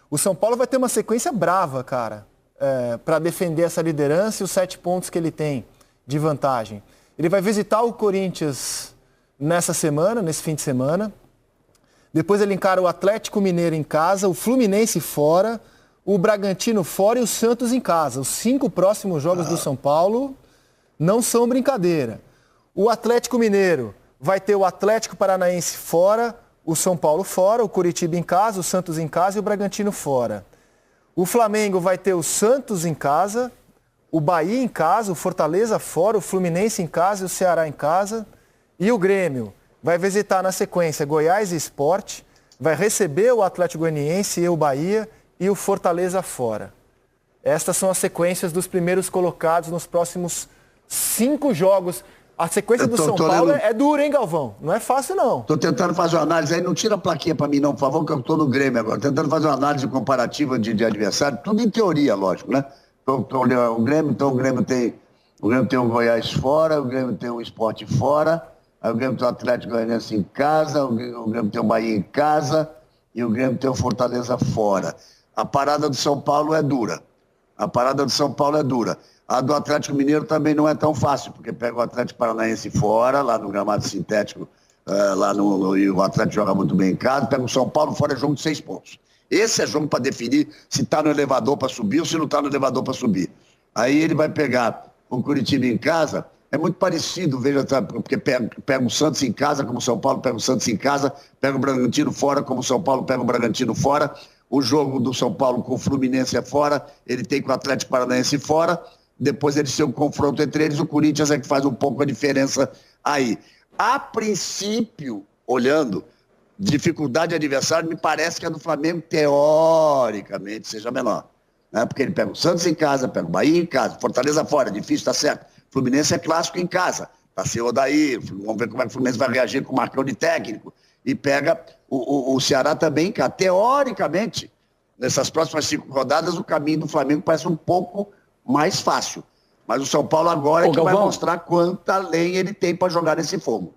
O São Paulo vai ter uma sequência brava, cara, para defender essa liderança e os 7 pontos que ele tem de vantagem. Ele vai visitar o Corinthians nessa semana, nesse fim de semana. Depois ele encara o Atlético Mineiro em casa, o Fluminense fora, o Bragantino fora e o Santos em casa. Os 5 próximos jogos do São Paulo não são brincadeira. O Atlético Mineiro vai ter o Atlético Paranaense fora, o São Paulo fora, o Coritiba em casa, o Santos em casa e o Bragantino fora. O Flamengo vai ter o Santos em casa, o Bahia em casa, o Fortaleza fora, o Fluminense em casa e o Ceará em casa. E o Grêmio vai visitar na sequência Goiás e Sport, vai receber o Atlético Goianiense e o Bahia e o Fortaleza fora. Estas são as sequências dos primeiros colocados nos próximos 5 jogos. A sequência do São Paulo é dura, hein, Galvão? Não é fácil, não. Tô tentando fazer uma análise aí, não tira a plaquinha para mim não, por favor, que eu tô no Grêmio agora. Tentando fazer uma análise comparativa de adversário, tudo em teoria, lógico, né? O Grêmio tem o Goiás fora, o Grêmio tem o Sport fora, aí o Grêmio tem o Atlético Goianiense em casa, o Grêmio tem o Bahia em casa e o Grêmio tem o Fortaleza fora. A parada do São Paulo é dura. A do Atlético Mineiro também não é tão fácil, porque pega o Atlético Paranaense fora, lá no gramado sintético, e o Atlético joga muito bem em casa, pega o São Paulo fora, é jogo de 6 pontos. Esse é jogo para definir se está no elevador para subir ou se não está no elevador para subir. Aí ele vai pegar o Coritiba em casa, é muito parecido, veja, porque pega o Santos em casa, como o São Paulo pega o Santos em casa, pega o Bragantino fora, como o São Paulo pega o Bragantino fora. O jogo do São Paulo com o Fluminense é fora, ele tem com o Atlético Paranaense fora. Depois eles têm um confronto entre eles, o Corinthians é que faz um pouco a diferença aí. A princípio, olhando, dificuldade de adversário, me parece que a do Flamengo, teoricamente, seja menor. Né? Porque ele pega o Santos em casa, pega o Bahia em casa, Fortaleza fora, difícil, tá certo. Fluminense é clássico em casa, tá sem o Odair, vamos ver como é que o Fluminense vai reagir com o Marcão de técnico. E pega o Ceará também, cara. Teoricamente, nessas próximas 5 rodadas, o caminho do Flamengo parece um pouco mais fácil. Mas o São Paulo agora vai mostrar quanta lenha ele tem para jogar nesse fogo.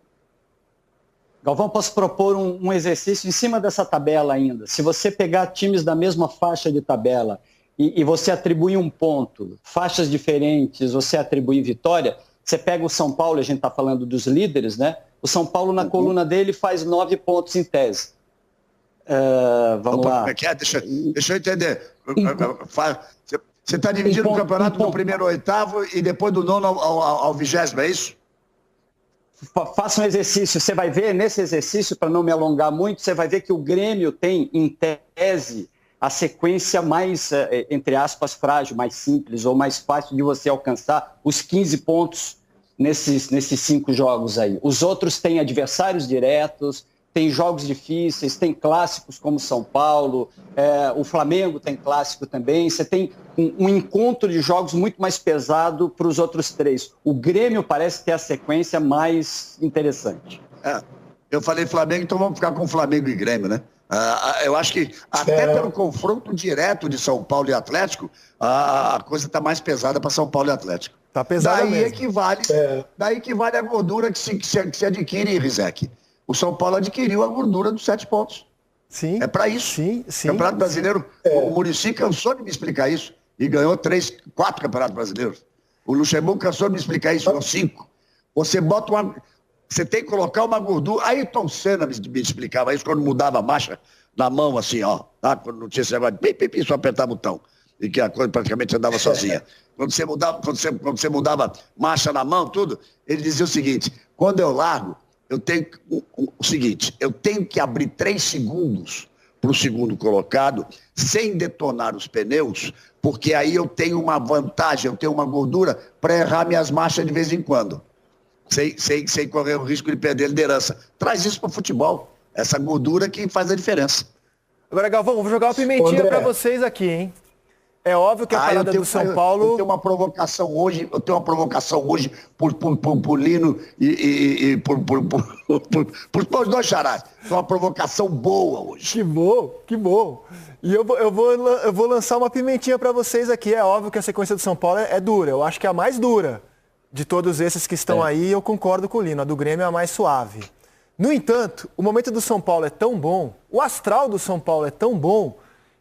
Galvão, posso propor um exercício em cima dessa tabela ainda? Se você pegar times da mesma faixa de tabela e você atribuir um ponto, faixas diferentes, você atribuir vitória, você pega o São Paulo, a gente está falando dos líderes, né? O São Paulo na coluna dele faz 9 pontos em tese. Vamos lá. Como é que é? Deixa eu entender. Você está dividindo o campeonato do primeiro ao 8º e depois do 9º ao 20º, é isso? Faça um exercício, você vai ver nesse exercício, para não me alongar muito, você vai ver que o Grêmio tem, em tese, a sequência mais, entre aspas, frágil, mais simples ou mais fácil de você alcançar os 15 pontos nesses 5 jogos aí. Os outros têm adversários diretos, tem jogos difíceis, tem clássicos como São Paulo, o Flamengo tem clássico também, você tem um encontro de jogos muito mais pesado para os outros 3. O Grêmio parece ter a sequência mais interessante. Eu falei Flamengo, então vamos ficar com Flamengo e Grêmio, né? Eu acho que até pelo confronto direto de São Paulo e Atlético, a coisa está mais pesada para São Paulo e Atlético. Tá pesado mesmo. Daí que vale a gordura que se adquire, Rizek. O São Paulo adquiriu a gordura dos 7 pontos. Sim. É para isso. Sim. O Campeonato Brasileiro, o Muricy cansou de me explicar isso e ganhou 4 Campeonatos Brasileiros. O Luxemburgo cansou de me explicar isso, foram 5. Você tem que colocar uma gordura. Ayrton Senna me explicava isso quando mudava a marcha na mão, assim, ó. Tá? Quando não tinha esse negócio de só apertar botão. E que a coisa praticamente andava sozinha. Quando você mudava marcha na mão, tudo, ele dizia o seguinte: quando eu largo, eu tenho o seguinte, eu tenho que abrir 3 segundos para o segundo colocado, sem detonar os pneus, porque aí eu tenho uma vantagem, eu tenho uma gordura para errar minhas marchas de vez em quando, sem correr o risco de perder a liderança. Traz isso para o futebol, essa gordura que faz a diferença. Agora, Galvão, vou jogar uma pimentinha para vocês aqui, hein? É óbvio que a parada do São Paulo... Eu tenho uma provocação hoje por Lino e por 2 charás. Foi uma provocação boa hoje. Que bom. E eu vou lançar uma pimentinha para vocês aqui. É óbvio que a sequência do São Paulo é dura. Eu acho que é a mais dura de todos esses que estão aí. Eu concordo com o Lino. A do Grêmio é a mais suave. No entanto, o momento do São Paulo é tão bom, o astral do São Paulo é tão bom,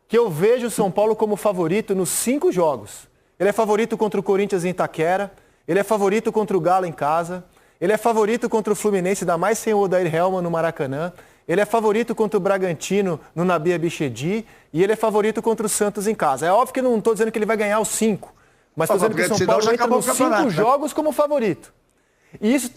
que eu vejo o São Paulo como favorito nos 5 jogos. Ele é favorito contra o Corinthians em Itaquera, ele é favorito contra o Galo em casa, ele é favorito contra o Fluminense, ainda mais sem o Odair Hellmann no Maracanã, ele é favorito contra o Bragantino no Nabi Abichedi e ele é favorito contra o Santos em casa. É óbvio que não estou dizendo que ele vai ganhar os 5, mas estou dizendo que o São Paulo entra nos 5 jogos como favorito. E isso...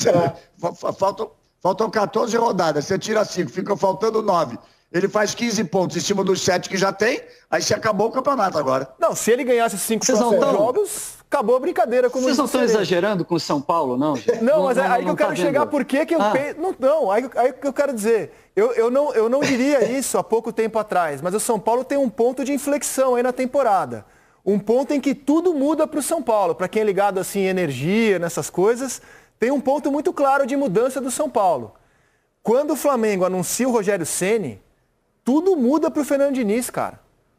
Faltam 14 rodadas, você tira 5, fica faltando 9. Ele faz 15 pontos em cima dos 7 que já tem, aí se acabou o campeonato agora. Não, se ele ganhasse 5 jogos, acabou a brincadeira. Vocês não estão exagerando com o São Paulo, não? Não, mas aí que eu quero chegar, por que eu penso... Não, aí que eu quero dizer. Eu não diria isso há pouco tempo atrás, mas o São Paulo tem um ponto de inflexão aí na temporada. Um ponto em que tudo muda para o São Paulo. Para quem é ligado assim em energia, nessas coisas, tem um ponto muito claro de mudança do São Paulo. Quando o Flamengo anuncia o Rogério Ceni, tudo muda para o Fernando Diniz, cara.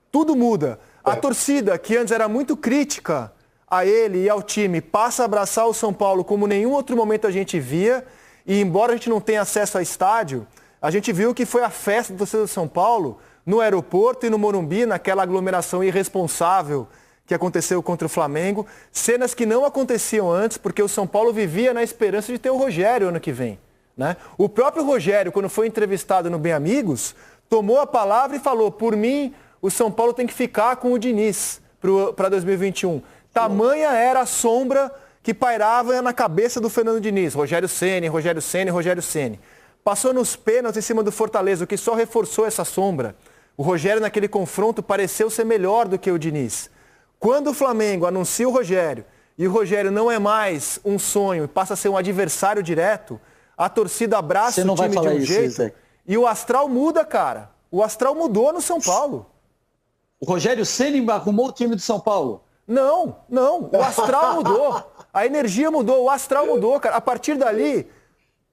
Tudo muda. A torcida, que antes era muito crítica a ele e ao time, passa a abraçar o São Paulo como nenhum outro momento a gente via. E embora a gente não tenha acesso a estádio, a gente viu que foi a festa do torcedor do São Paulo no aeroporto e no Morumbi, naquela aglomeração irresponsável que aconteceu contra o Flamengo. Cenas que não aconteciam antes, porque o São Paulo vivia na esperança de ter o Rogério ano que vem, né? O próprio Rogério, quando foi entrevistado no Bem Amigos, tomou a palavra e falou: por mim, o São Paulo tem que ficar com o Diniz para 2021. Tamanha era a sombra que pairava na cabeça do Fernando Diniz. Rogério Ceni, Rogério Ceni, Rogério Ceni. Passou nos pênaltis em cima do Fortaleza, o que só reforçou essa sombra. O Rogério, naquele confronto, pareceu ser melhor do que o Diniz. Quando o Flamengo anuncia o Rogério, e o Rogério não é mais um sonho e passa a ser um adversário direto, a torcida abraça o time de um jeito e o astral muda, cara. O astral mudou no São Paulo. O Rogério Ceni arrumou o time do São Paulo? Não. O astral mudou. A energia mudou, o astral mudou, cara. A partir dali,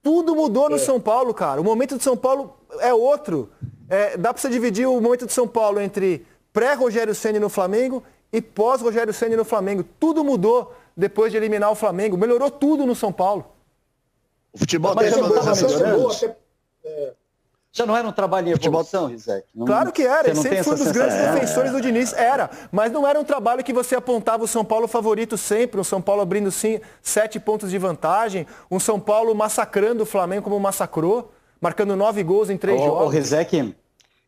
tudo mudou no São Paulo, cara. O momento do São Paulo é outro. Dá pra você dividir o momento do São Paulo entre pré-Rogério Ceni no Flamengo e pós-Rogério Ceni no Flamengo. Tudo mudou depois de eliminar o Flamengo. Melhorou tudo no São Paulo. O futebol tem já não era um trabalho em evolução, Rizek? Claro que era, ele sempre foi um dos grandes defensores do Diniz, mas não era um trabalho que você apontava o São Paulo favorito sempre, um São Paulo abrindo 7 pontos de vantagem, um São Paulo massacrando o Flamengo como massacrou, marcando 9 gols em 3 jogos. Ô Rizek,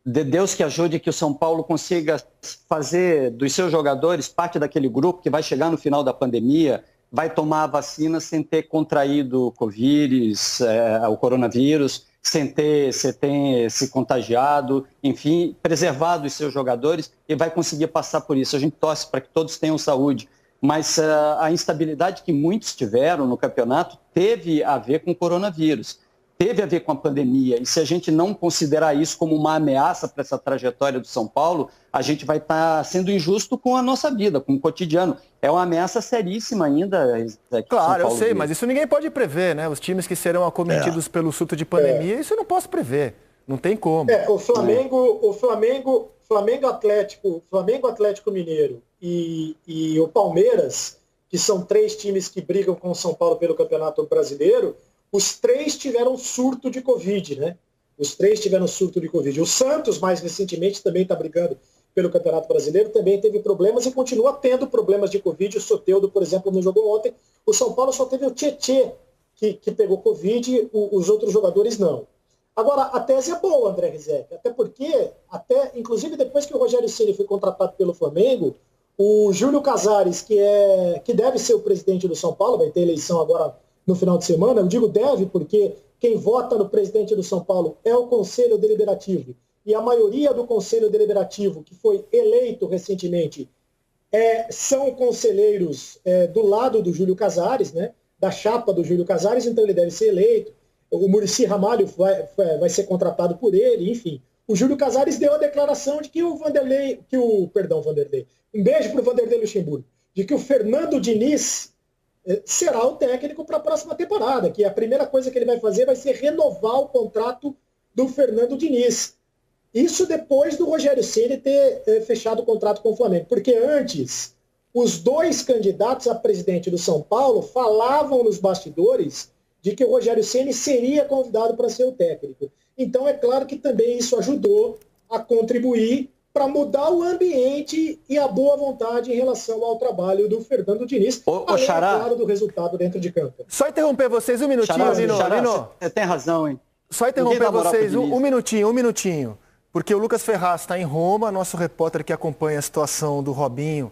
de Deus que ajude que o São Paulo consiga fazer dos seus jogadores parte daquele grupo que vai chegar no final da pandemia, vai tomar a vacina sem ter contraído o coronavírus, sem ter se contagiado, enfim, preservado os seus jogadores e vai conseguir passar por isso. A gente torce para que todos tenham saúde, mas a instabilidade que muitos tiveram no campeonato teve a ver com o coronavírus, teve a ver com a pandemia, e se a gente não considerar isso como uma ameaça para essa trajetória do São Paulo, a gente vai estar sendo injusto com a nossa vida, com o cotidiano. É uma ameaça seríssima ainda. Claro, eu sei, mas isso ninguém pode prever, né? Os times que serão acometidos pelo surto de pandemia, isso eu não posso prever. Não tem como. O Flamengo Atlético Mineiro e o Palmeiras, que são 3 times que brigam com o São Paulo pelo Campeonato Brasileiro, os 3 tiveram surto de Covid, né? Os 3 tiveram surto de Covid. O Santos, mais recentemente, também está brigando pelo Campeonato Brasileiro, também teve problemas e continua tendo problemas de Covid. O Soteldo, por exemplo, no jogo ontem. O São Paulo só teve o Tietê que pegou Covid, os outros jogadores não. Agora, a tese é boa, André Rizek, até porque, inclusive depois que o Rogério Ceni foi contratado pelo Flamengo, o Júlio Casares, que deve ser o presidente do São Paulo, vai ter eleição agora no final de semana, eu digo deve porque quem vota no presidente do São Paulo é o Conselho Deliberativo. E a maioria do Conselho Deliberativo, que foi eleito recentemente, são conselheiros do lado do Júlio Casares, né, da chapa do Júlio Casares, então ele deve ser eleito. O Muricy Ramalho vai ser contratado por ele, enfim. O Júlio Casares deu a declaração de que Vanderlei, um beijo para o Vanderlei Luxemburgo, de que o Fernando Diniz será o técnico para a próxima temporada, que a primeira coisa que ele vai fazer vai ser renovar o contrato do Fernando Diniz. Isso depois do Rogério Ceni ter fechado o contrato com o Flamengo, porque antes os 2 candidatos a presidente do São Paulo falavam nos bastidores de que o Rogério Ceni seria convidado para ser o técnico. Então é claro que também isso ajudou a contribuir para mudar o ambiente e a boa vontade em relação ao trabalho do Fernando Diniz, além, Xará, claro, do resultado dentro de campo. Só interromper vocês um minutinho, Lino. Você tem razão, hein? Só interromper vocês um minutinho. Porque o Lucas Ferraz está em Roma, nosso repórter que acompanha a situação do Robinho